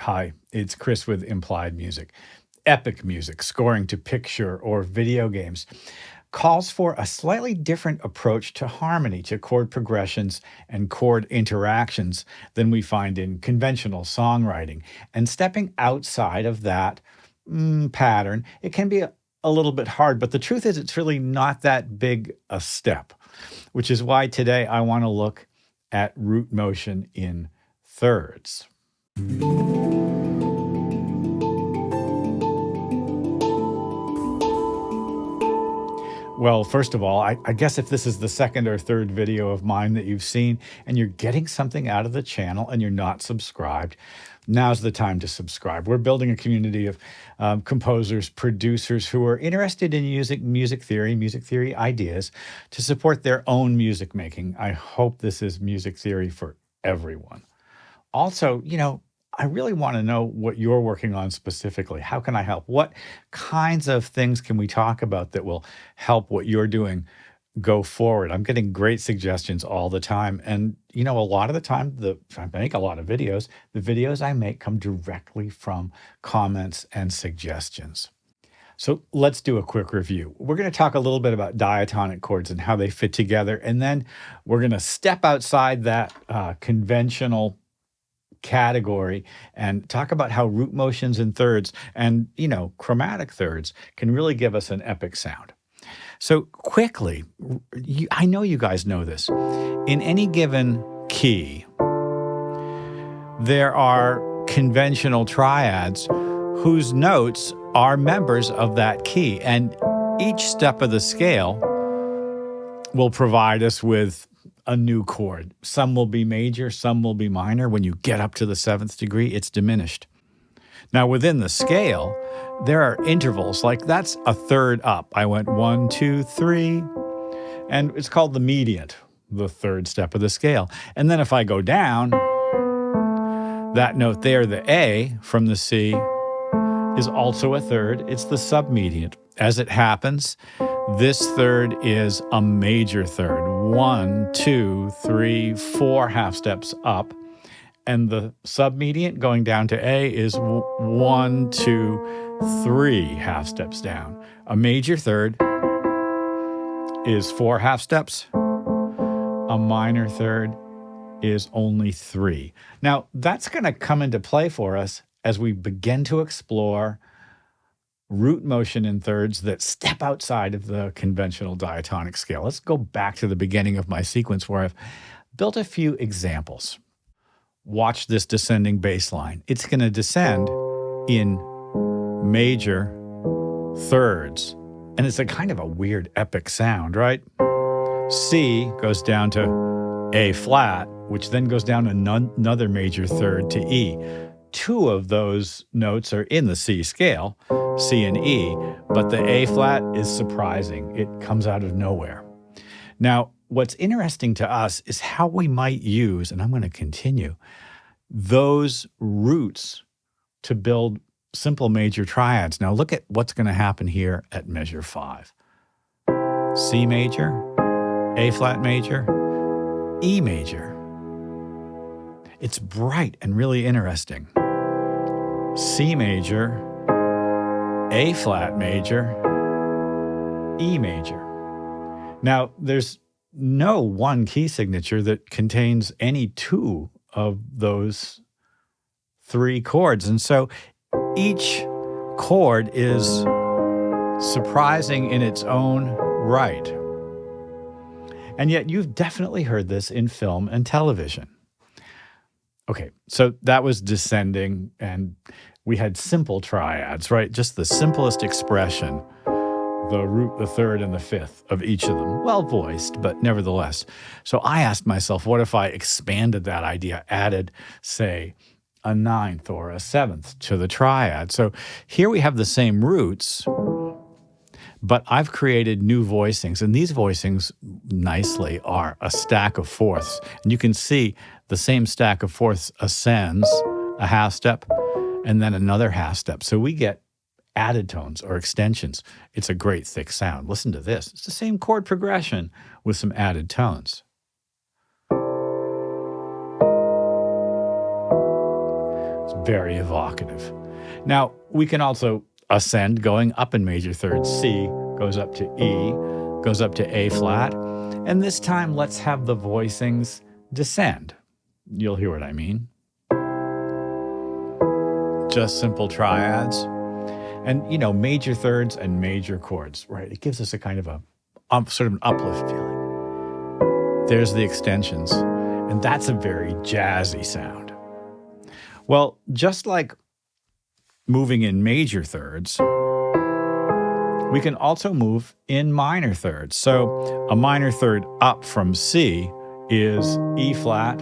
Hi, it's Chris with Implied Music. Epic music, scoring to picture or video games, calls for a slightly different approach to harmony, to chord progressions and chord interactions than we find in conventional songwriting. And stepping outside of that pattern, it can be a little bit hard, but the truth is it's really not that big a step, which is why today I want to look at root motion in thirds. Well, first of all, I guess if this is the second or third video of mine that you've seen and you're getting something out of the channel and you're not subscribed, now's the time to subscribe. We're building a community of composers, producers who are interested in music theory ideas to support their own music making. I hope this is music theory for everyone. Also, I really want to know what you're working on specifically. How can I help? What kinds of things can we talk about that will help what you're doing go forward? I'm getting great suggestions all the time. And, a lot of the time, I make a lot of videos. The videos I make come directly from comments and suggestions. So let's do a quick review. We're going to talk a little bit about diatonic chords and how they fit together. And then we're going to step outside that conventional category and talk about how root motions in thirds and, chromatic thirds can really give us an epic sound. So quickly, I know you guys know this. In any given key, there are conventional triads whose notes are members of that key. And each step of the scale will provide us with a new chord. Some will be major, some will be minor. When you get up to the seventh degree, it's diminished. Now, within the scale, there are intervals, like that's a third up. I went 1, 2, 3, and it's called the mediant, the third step of the scale. And then if I go down, that note there, the A from the C, is also a third. It's the submediant. As it happens, this third is a major third. 1, 2, 3, 4 half steps up. And the submediant going down to A is 1, 2, 3 half steps down. A major third is 4 half steps. A minor third is only 3. Now, that's going to come into play for us as we begin to explore root motion in thirds that step outside of the conventional diatonic scale. Let's go back to the beginning of my sequence where I've built a few examples. Watch this descending bass line. It's going to descend in major thirds. And it's a kind of a weird epic sound, right? C goes down to A flat, which then goes down another major third to E. 2 of those notes are in the C scale, C and E, but the A flat is surprising. It comes out of nowhere. Now, what's interesting to us is how we might use, and I'm going to continue, those roots to build simple major triads. Now, look at what's going to happen here at measure 5. C major, A flat major, E major. It's bright and really interesting. C major, A flat major, E major. Now, there's no one key signature that contains any 2 of those 3 chords. And so each chord is surprising in its own right. And yet you've definitely heard this in film and television. Okay, so that was descending, and we had simple triads, right? Just the simplest expression, the root, the third, and the fifth of each of them. Well voiced, but nevertheless. So I asked myself, what if I expanded that idea, added, say, a 9th or a 7th to the triad? So here we have the same roots, but I've created new voicings, and these voicings nicely are a stack of fourths. And you can see the same stack of fourths ascends a half step and then another half step. So we get added tones or extensions. It's a great thick sound. Listen to this. It's the same chord progression with some added tones. It's very evocative. Now, we can also ascend going up in major thirds. C goes up to E, goes up to A flat, and this time let's have the voicings descend. You'll hear what I mean. Just simple triads. And, you know, major thirds and major chords, right? It gives us a kind of a sort of an uplift feeling. There's the extensions, and that's a very jazzy sound. Well, just like moving in major thirds, we can also move in minor thirds. So a minor third up from C is E flat.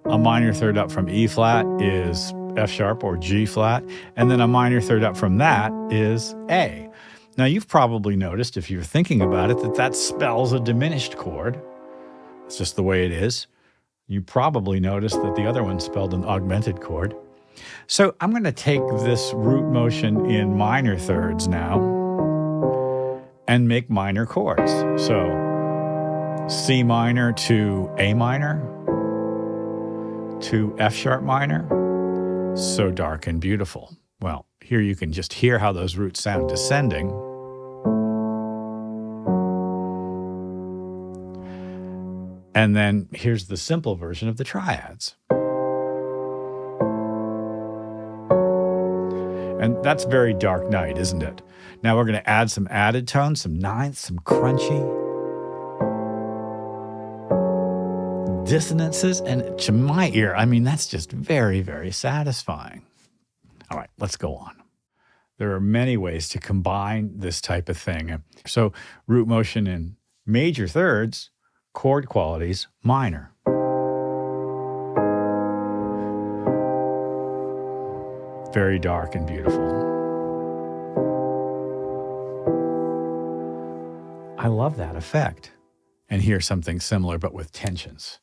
A minor third up from E flat is F sharp or G flat. And then a minor third up from that is A. Now, you've probably noticed, if you're thinking about it, that that spells a diminished chord. It's just the way it is. You probably noticed that the other one spelled an augmented chord. So I'm going to take this root motion in minor thirds now and make minor chords. So C minor to A minor to F sharp minor. So dark and beautiful. Well, here you can just hear how those roots sound descending. And then here's the simple version of the triads. And that's very dark night, isn't it? Now we're going to add some added tones, some ninths, some crunchy dissonances, and to my ear, I mean, that's just very, very satisfying. All right, let's go on. There are many ways to combine this type of thing. So root motion in major thirds, chord qualities, minor. Very dark and beautiful. I love that effect. And here's something similar, but with tensions.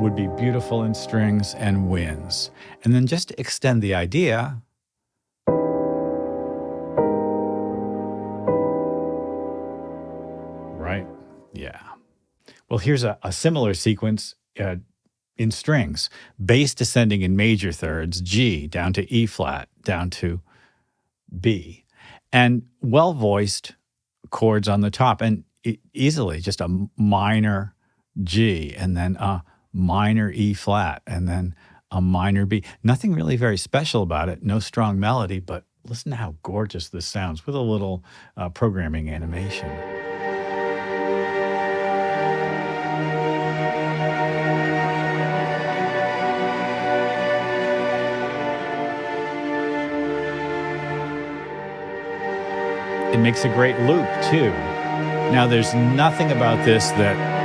Would be beautiful in strings and winds. And then just to extend the idea, right? Yeah. Well, here's a similar sequence in strings. Bass descending in major thirds, G down to E flat, down to B. And well-voiced chords on the top, and easily just a minor G, and then a minor E flat, and then a minor B. Nothing really very special about it, no strong melody, but listen to how gorgeous this sounds with a little programming animation. It makes a great loop, too. Now, there's nothing about this that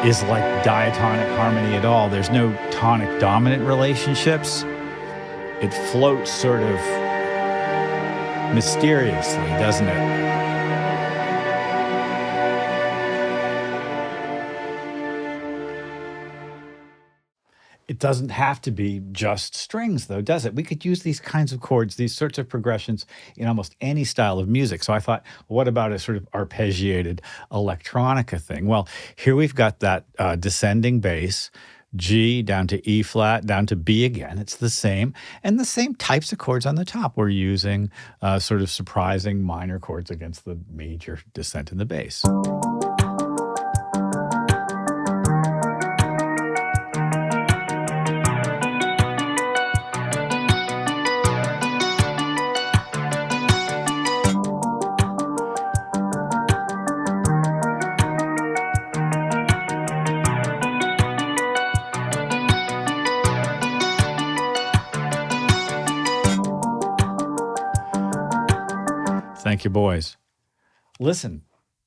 is like diatonic harmony at all. There's no tonic-dominant relationships. It floats sort of mysteriously, doesn't it? It doesn't have to be just strings, though, does it? We could use these kinds of chords, these sorts of progressions in almost any style of music. So I thought, what about a sort of arpeggiated electronica thing? Well, here we've got that descending bass, G down to E flat, down to B again. It's the same. And the same types of chords on the top. We're using sort of surprising minor chords against the major descent in the bass. Thank you, boys. Listen,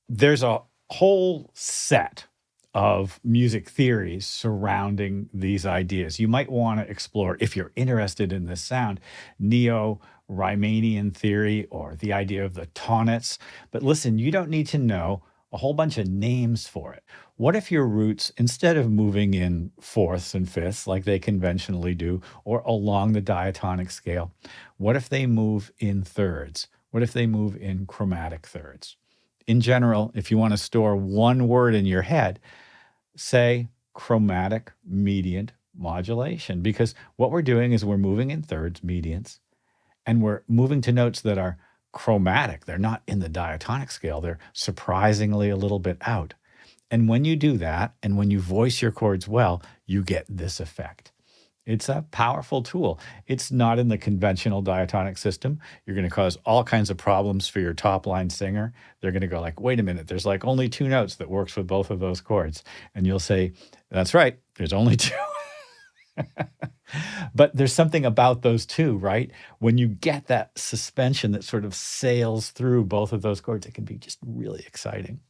there's a whole set of music theories surrounding these ideas. You might want to explore, if you're interested in this sound, Neo-Riemannian Theory or the idea of the Tonnetz. But listen, you don't need to know a whole bunch of names for it. What if your roots, instead of moving in fourths and fifths like they conventionally do, or along the diatonic scale, what if they move in thirds? What if they move in chromatic thirds? In general, if you want to store one word in your head, say chromatic mediant modulation, because what we're doing is we're moving in thirds, mediants, and we're moving to notes that are chromatic. They're not in the diatonic scale. They're surprisingly a little bit out. And when you do that, and when you voice your chords well, you get this effect. It's a powerful tool. It's not in the conventional diatonic system. You're going to cause all kinds of problems for your top line singer. They're going to go like, wait a minute, there's like only 2 notes that works with both of those chords. And you'll say, that's right, there's only 2. But there's something about those 2, right? When you get that suspension that sort of sails through both of those chords, it can be just really exciting.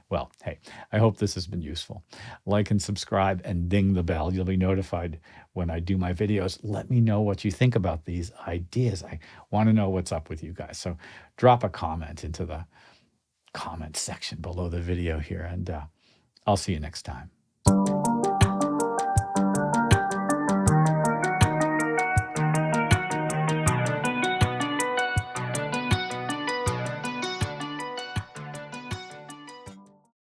Well, hey, I hope this has been useful. Like and subscribe and ding the bell. You'll be notified when I do my videos. Let me know what you think about these ideas. I want to know what's up with you guys. So drop a comment into the comment section below the video here, and I'll see you next time.